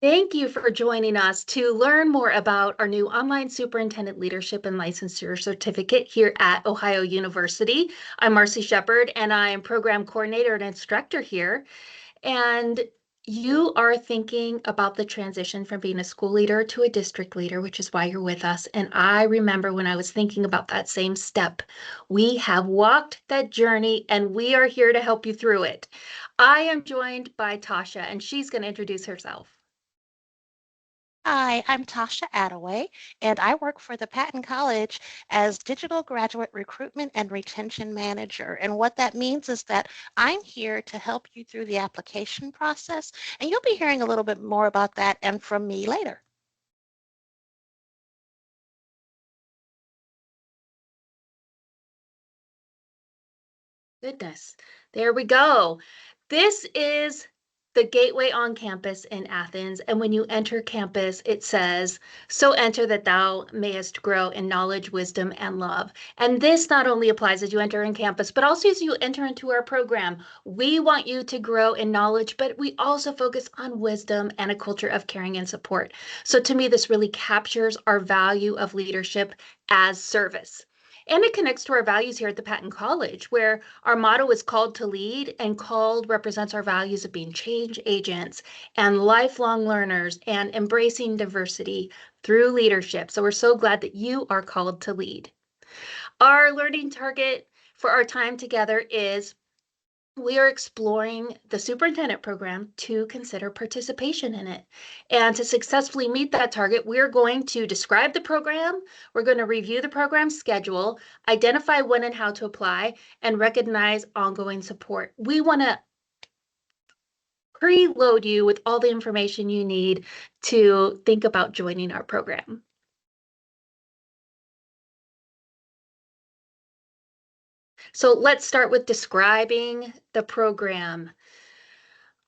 Thank you for joining us to learn more about our new online superintendent leadership and licensure certificate here at Ohio University. I'm Marcy Shepard, and I am program coordinator and instructor here. And you are thinking about the transition from being a school leader to a district leader, which is why you're with us. And I remember when I was thinking about that same step. We have walked that journey and we are here to help you through it. I am joined by Tasha, and she's going to introduce herself. Hi, I'm Tasha Attaway, and I work for the Patton College as Digital Graduate Recruitment and Retention Manager. And what that means is that I'm here to help you through the application process, and you'll be hearing a little bit more about that and from me later. Goodness, there we go. This is the gateway on campus in Athens. And when you enter campus, it says, "So enter that thou mayest grow in knowledge, wisdom, and love." And this not only applies as you enter in campus, but also as you enter into our program. We want you to grow in knowledge, but we also focus on wisdom and a culture of caring and support. So to me, this really captures our value of leadership as service. And it connects to our values here at the Patton College, where our motto is called to lead, and called represents our values of being change agents and lifelong learners and embracing diversity through leadership. So we're so glad that you are called to lead. Our learning target for our time together is we are exploring the superintendent program to consider participation in it. And to successfully meet that target, we're going to describe the program, we're going to review the program schedule, identify when and how to apply, and recognize ongoing support. We want to preload you with all the information you need to think about joining our program. So let's start with describing the program.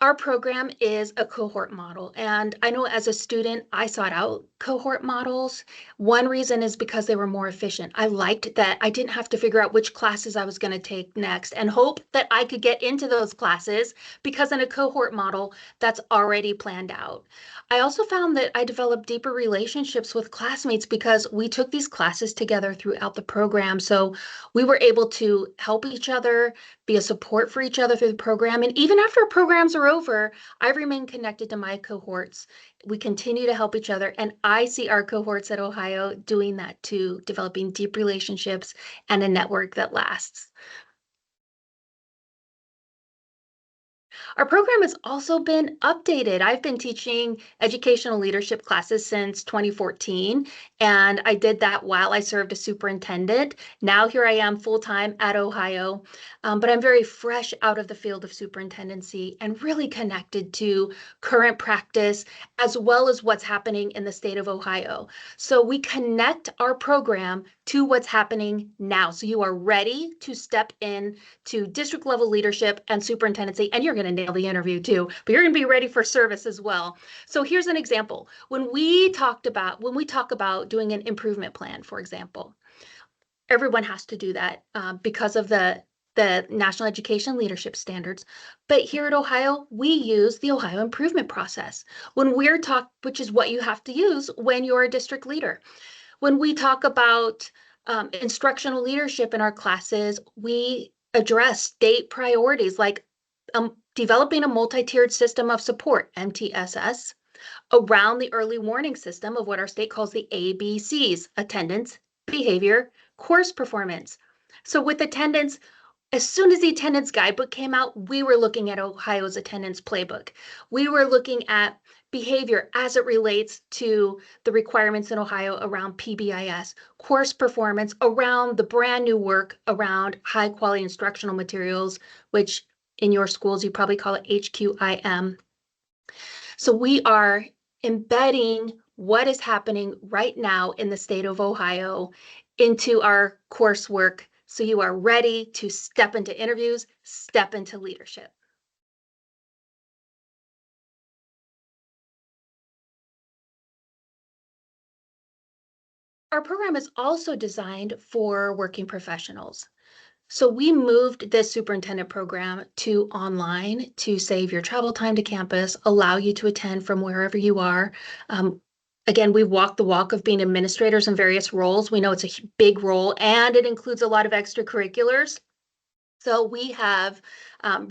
Our program is a cohort model, and I know as a student, I sought out cohort models. One reason is because they were more efficient. I liked that I didn't have to figure out which classes I was going to take next and hope that I could get into those classes, because in a cohort model, that's already planned out. I also found that I developed deeper relationships with classmates because we took these classes together throughout the program. So we were able to help each other, be a support for each other through the program. And even after programs are over, I remain connected to my cohorts. We continue to help each other. And I see our cohorts at Ohio doing that too, developing deep relationships and a network that lasts. Our program has also been updated. I've been teaching educational leadership classes since 2014, and I did that while I served as superintendent. Now here I am full-time at Ohio, but I'm very fresh out of the field of superintendency and really connected to current practice as well as what's happening in the state of Ohio. So we connect our program to what's happening now. So you are ready to step in to district level leadership and superintendency, and you're going to nail the interview too, but you're going to be ready for service as well. So here's an example. When we talk about doing an improvement plan, for example, everyone has to do that because of the National Education Leadership Standards. But here at Ohio, we use the Ohio Improvement Process. Which is what you have to use when you're a district leader. When we talk about instructional leadership in our classes, we address state priorities like developing a multi-tiered system of support, MTSS, around the early warning system of what our state calls the ABCs: attendance, behavior, course performance. So with attendance, as soon as the attendance guidebook came out, we were looking at Ohio's attendance playbook. We were looking at behavior as it relates to the requirements in Ohio around PBIS, course performance around the brand new work around high quality instructional materials, which in your schools you probably call it HQIM. So we are embedding what is happening right now in the state of Ohio into our coursework, so you are ready to step into interviews, step into leadership. Our program is also designed for working professionals. So we moved this superintendent program to online to save your travel time to campus, allow you to attend from wherever you are. Again, we walk the walk of being administrators in various roles. We know it's a big role and it includes a lot of extracurriculars. So we have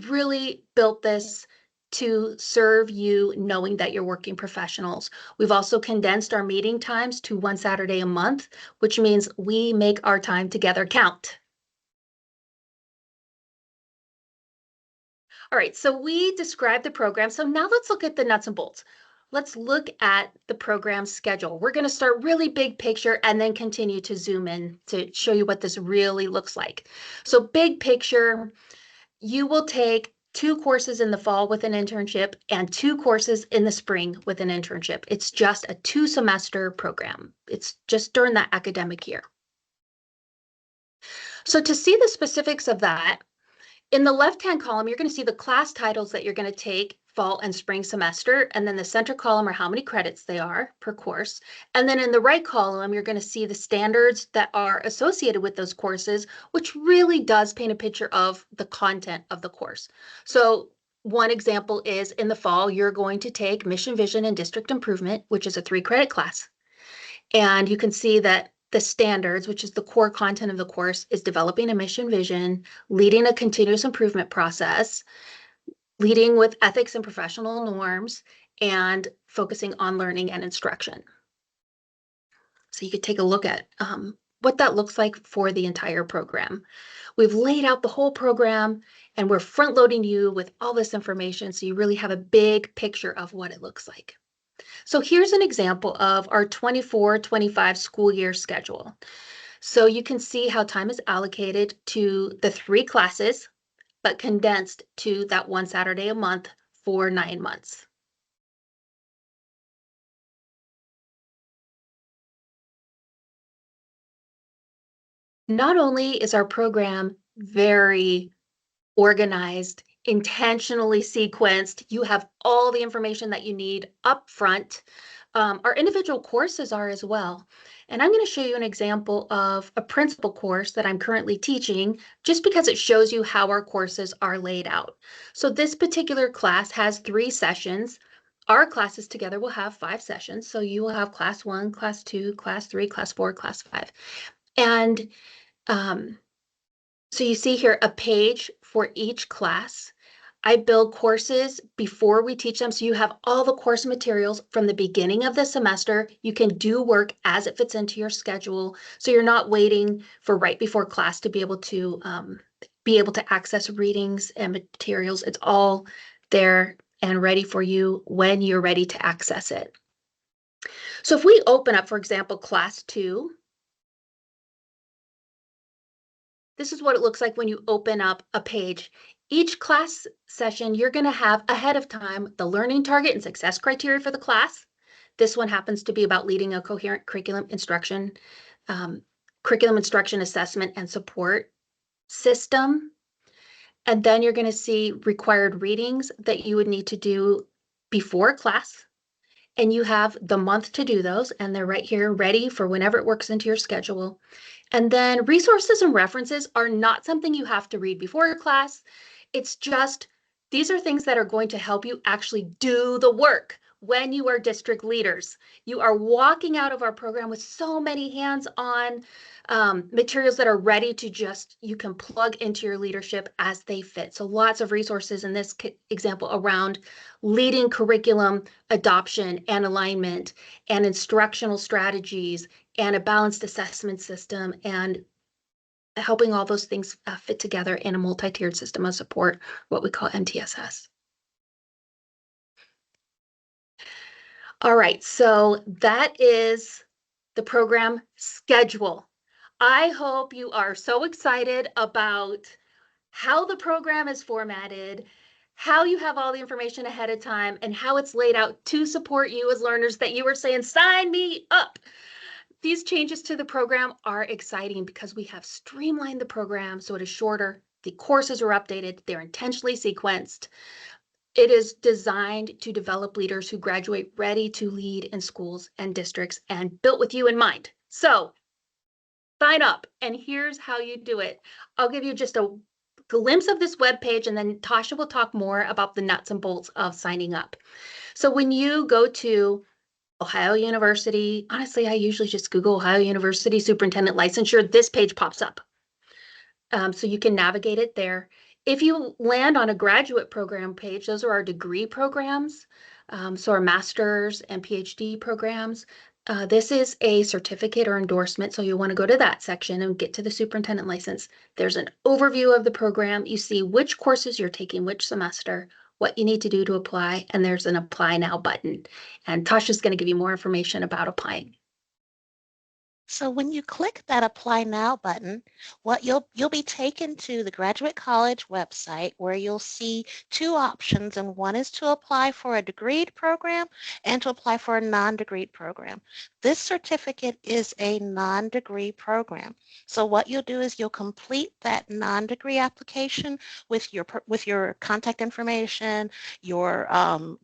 really built this to serve you knowing that you're working professionals. We've also condensed our meeting times to one Saturday a month, which means we make our time together count. All right, so we described the program. So now let's look at the nuts and bolts. Let's look at the program schedule. We're going to start really big picture and then continue to zoom in to show you what this really looks like. So big picture, you will take 2 courses in the fall with an internship and 2 courses in the spring with an internship. It's just a 2-semester program. It's just during that academic year. So to see the specifics of that, in the left-hand column, you're going to see the class titles that you're going to take fall and spring semester, and then the center column are how many credits they are per course. And then in the right column, you're going to see the standards that are associated with those courses, which really does paint a picture of the content of the course. So one example is in the fall, you're going to take Mission Vision and District Improvement, which is a 3-credit class. And you can see that the standards, which is the core content of the course, is developing a mission vision, leading a continuous improvement process, leading with ethics and professional norms, and focusing on learning and instruction. So you could take a look at what that looks like for the entire program. We've laid out the whole program and we're front loading you with all this information so you really have a big picture of what it looks like. So here's an example of our 24-25 school year schedule. So you can see how time is allocated to the 3 classes, but condensed to that 1 Saturday a month for 9 months. Not only is our program very organized, intentionally sequenced. You have all the information that you need up front. Our individual courses are as well. And I'm going to show you an example of a principal course that I'm currently teaching, just because it shows you how our courses are laid out. So this particular class has 3 sessions. Our classes together will have 5 sessions. So you will have class 1, class 2, class 3, class 4, class 5. And so you see here a page for each class. I build courses before we teach them, so you have all the course materials from the beginning of the semester. You can do work as it fits into your schedule, so you're not waiting for right before class to be able to access readings and materials. It's all there and ready for you when you're ready to access it. So if we open up, for example, class 2, this is what it looks like when you open up a page. Each class session, you're going to have ahead of time the learning target and success criteria for the class. This one happens to be about leading a coherent curriculum instruction assessment and support system. And then you're going to see required readings that you would need to do before class. And you have the month to do those, and they're right here ready for whenever it works into your schedule. And then resources and references are not something you have to read before your class. It's just, these are things that are going to help you actually do the work when you are district leaders. You are walking out of our program with so many hands-on materials that are ready to you can plug into your leadership as they fit. So lots of resources in this example around leading curriculum adoption and alignment and instructional strategies and a balanced assessment system and helping all those things fit together in a multi-tiered system of support, what we call MTSS. All right, so that is the program schedule. I hope you are so excited about how the program is formatted, how you have all the information ahead of time, and how it's laid out to support you as learners that you are saying, sign me up. These changes to the program are exciting because we have streamlined the program so it is shorter. The courses are updated. They're intentionally sequenced. It is designed to develop leaders who graduate ready to lead in schools and districts and built with you in mind. So sign up, and here's how you do it. I'll give you just a glimpse of this web page, and then Tasha will talk more about the nuts and bolts of signing up. So when you go to Ohio University, honestly, I usually just Google Ohio University Superintendent Licensure. This page pops up. So you can navigate it there. If you land on a graduate program page, those are our degree programs. So our master's and PhD programs. This is a certificate or endorsement, so you want to go to that section and get to the superintendent license. There's an overview of the program. You see which courses you're taking, which semester, what you need to do to apply, and there's an apply now button. And Tasha's going to give you more information about applying. So when you click that Apply Now button, what you'll be taken to the Graduate College website where you'll see two options, and one is to apply for a degreed program and to apply for a non-degreed program. This certificate is a non-degree program. So what you'll do is you'll complete that non-degree application with your contact information, your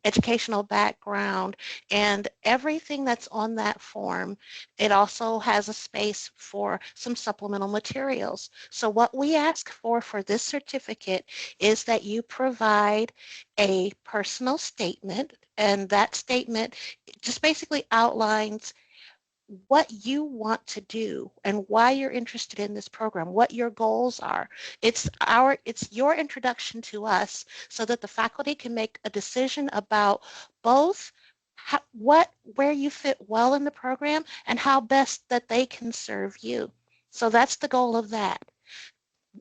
educational background, and everything that's on that form. It also has a space for some supplemental materials. So what we ask for this certificate is that you provide a personal statement, and that statement just basically outlines what you want to do and why you're interested in this program, what your goals are. It's your introduction to us so that the faculty can make a decision about both where you fit well in the program and how best that they can serve you. So that's the goal of that.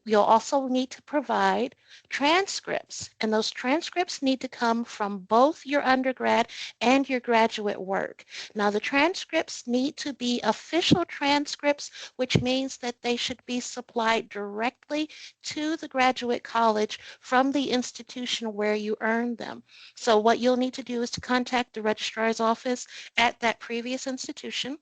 You'll also need to provide transcripts, and those transcripts need to come from both your undergrad and your graduate work. Now, the transcripts need to be official transcripts, which means that they should be supplied directly to the graduate college from the institution where you earned them. So what you'll need to do is to contact the registrar's office at that previous institution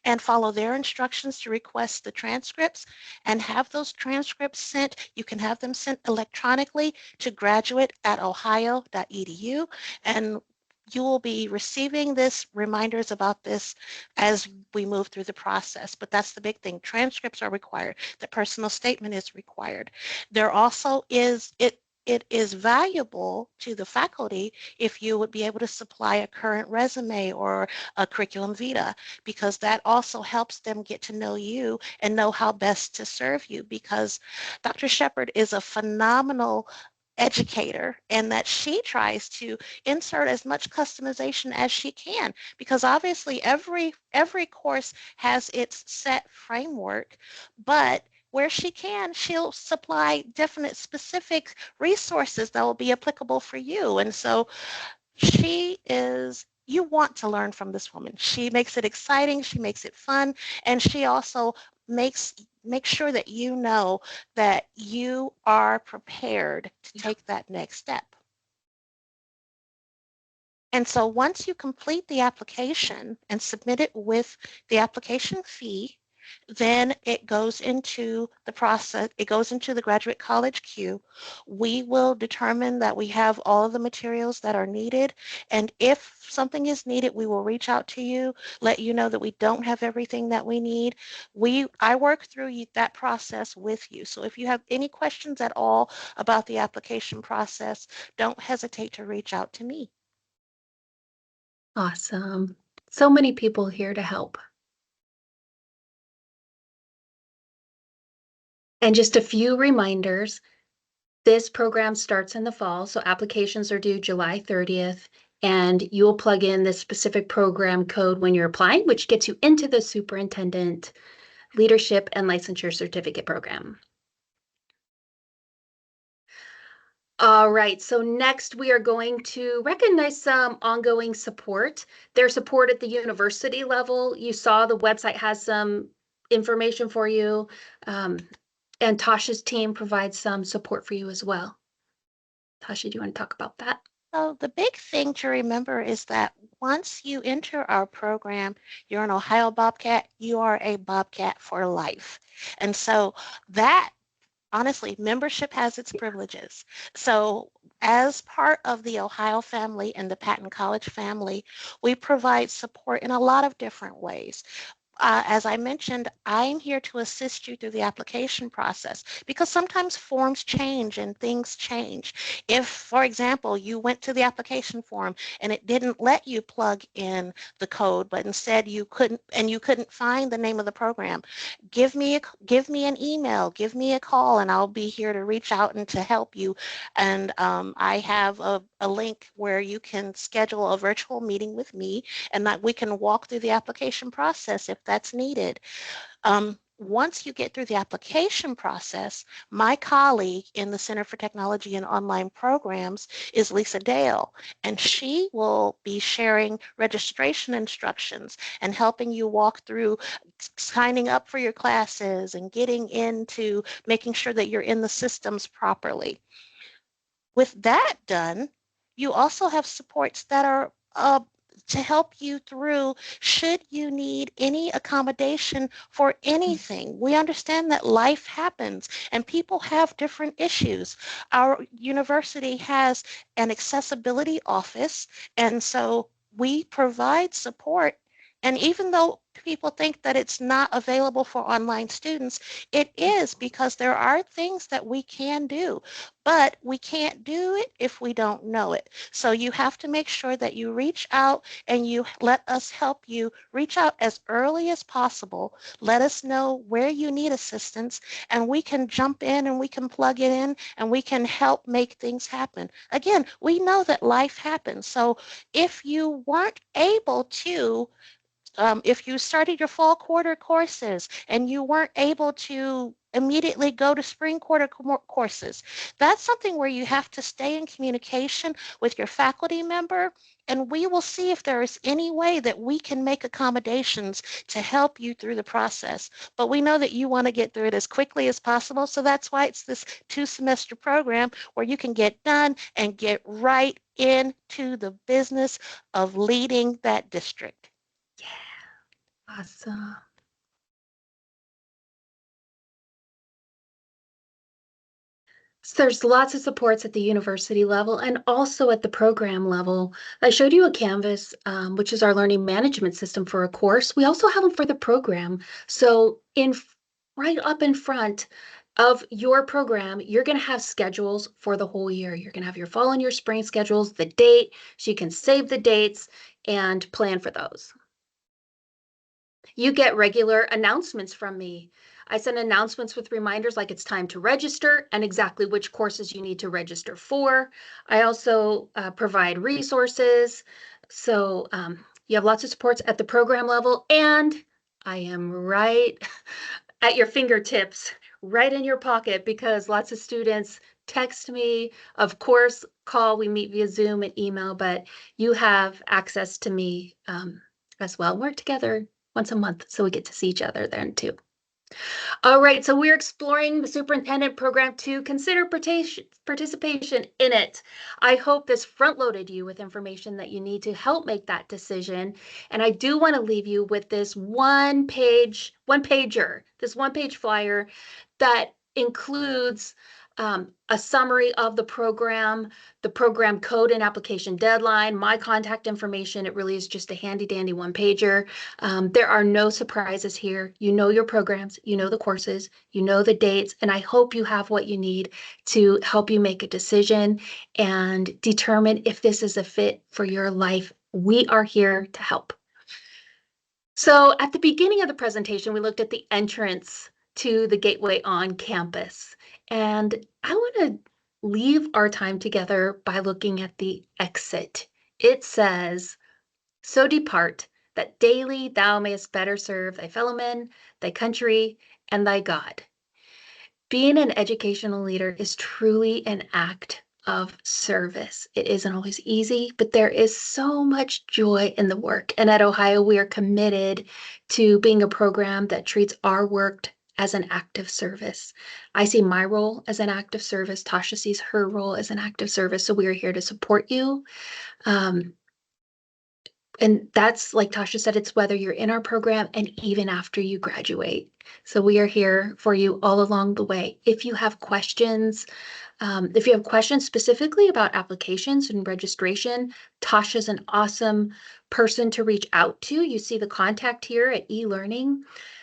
and follow their instructions to request the transcripts and have those transcripts sent. You can have them sent electronically to graduate@ohio.edu, and you will be receiving reminders about this as we move through the process. But that's the big thing. Transcripts are required. The personal statement is required. There also it is valuable to the faculty if you would be able to supply a current resume or a curriculum vitae, because that also helps them get to know you and know how best to serve you, because Dr. Shepard is a phenomenal educator, and that she tries to insert as much customization as she can, because obviously every course has its set framework, but where she can, she'll supply definite specific resources that will be applicable for you. And so you want to learn from this woman. She makes it exciting, she makes it fun, and she also makes sure that you know that you are prepared to take that next step. And so once you complete the application and submit it with the application fee, then it goes into the process, it goes into the graduate college queue. We will determine that we have all of the materials that are needed, and if something is needed, we will reach out to you, let you know that we don't have everything that we need. I work through that process with you. So if you have any questions at all about the application process, don't hesitate to reach out to me. Awesome. So many people here to help. And just a few reminders. This program starts in the fall, so applications are due July 30th, and you'll plug in the specific program code when you're applying, which gets you into the Superintendent Leadership and Licensure Certificate Program. All right, so next we are going to recognize some ongoing support. There's support at the university level. You saw the website has some information for you, and Tasha's team provides some support for you as well. Tasha, do you want to talk about that? So the big thing to remember is that once you enter our program, you're an Ohio Bobcat, you are a Bobcat for life. And so that, honestly, membership has its privileges. So as part of the Ohio family and the Patton College family, we provide support in a lot of different ways. as I mentioned, I'm here to assist you through the application process because sometimes forms change and things change. If, for example, you went to the application form and it didn't let you plug in the code, but instead you couldn't find the name of the program, give me an email, give me a call, and I'll be here to reach out and to help you. And I have a link where you can schedule a virtual meeting with me and that we can walk through the application process if that's needed. Once you get through the application process, my colleague in the Center for Technology and Online Programs is Lisa Dale, and she will be sharing registration instructions and helping you walk through signing up for your classes and getting into making sure that you're in the systems properly. With that done, you also have supports that are to help you through should you need any accommodation for anything. We understand that life happens and people have different issues. Our university has an accessibility office, and so we provide support. And even though people think that it's not available for online students, it is because there are things that we can do, but we can't do it if we don't know it. So you have to make sure that you reach out and you let us help you. Reach out as early as possible. Let us know where you need assistance, and we can jump in and we can plug it in and we can help make things happen. Again, we know that life happens. So if you weren't able to if you started your fall quarter courses and you weren't able to immediately go to spring quarter courses, that's something where you have to stay in communication with your faculty member, and we will see if there is any way that we can make accommodations to help you through the process. But we know that you want to get through it as quickly as possible, so that's why it's this 2-semester program where you can get done and get right into the business of leading that district. Yeah, awesome. So there's lots of supports at the university level and also at the program level. I showed you a Canvas, which is our learning management system for a course. We also have them for the program. So right up in front of your program, you're going to have schedules for the whole year. You're going to have your fall and your spring schedules, the date, so you can save the dates and plan for those. You get regular announcements from me. I send announcements with reminders like it's time to register and exactly which courses you need to register for. I also provide resources. So you have lots of supports at the program level, and I am right at your fingertips, right in your pocket, because lots of students text me, of course, call, we meet via Zoom and email, but you have access to me as well. We're together once a month, so we get to see each other then too. All right, so we're exploring the superintendent program to consider participation in it. I hope this front-loaded you with information that you need to help make that decision. And I do want to leave you with this one-page flyer that includes a summary of the program code and application deadline, my contact information. It really is just a handy dandy one-pager. There are no surprises here. You know your programs, you know the courses, you know the dates, and I hope you have what you need to help you make a decision and determine if this is a fit for your life. We are here to help. So at the beginning of the presentation, we looked at the entrance to the Gateway on campus. And I want to leave our time together by looking at the exit. It says, "So depart, that daily thou mayest better serve thy fellow men, thy country, and thy God." Being an educational leader is truly an act of service. It isn't always easy, but there is so much joy in the work. And at Ohio, we are committed to being a program that treats our work as an act of service. I see my role as an act of service. Tasha sees her role as an act of service. So we are here to support you. And that's like Tasha said, it's whether you're in our program and even after you graduate. So we are here for you all along the way. If you have questions specifically about applications and registration, Tasha's an awesome person to reach out to. You see the contact here at eLearning.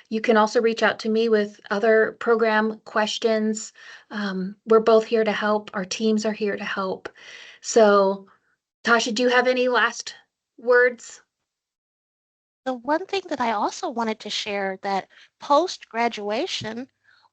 You can also reach out to me with other program questions. We're both here to help. Our teams are here to help. So, Tasha, do you have any last words? The one thing that I also wanted to share that post-graduation,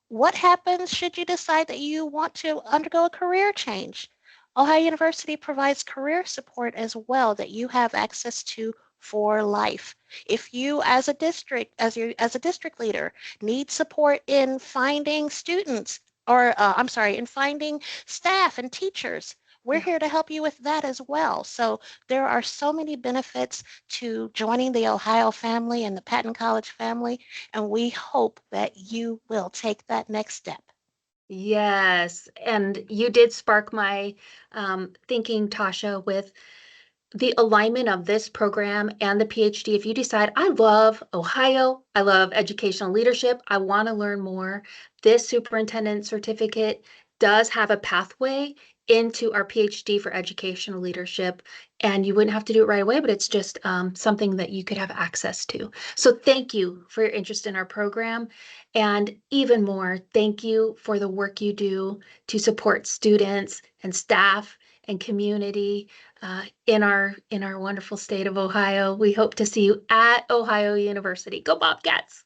what happens should you decide that you want to undergo a career change? Ohio University provides career support as well that you have access to for life. If you as a district, as a district leader, need support in finding students or I'm sorry, in finding staff and teachers, we're Yeah. here to help you with that as well. So there are so many benefits to joining the Ohio family and the Patton College family, and we hope that you will take that next step. Yes, and you did spark my thinking, Tasha, with the alignment of this program and the PhD. If you decide, I love Ohio, I love educational leadership, I want to learn more, this superintendent certificate does have a pathway into our PhD for educational leadership. And you wouldn't have to do it right away, but it's just something that you could have access to. So thank you for your interest in our program. And even more, thank you for the work you do to support students and staff and community in our wonderful state of Ohio. We hope to see you at Ohio University. Go Bobcats!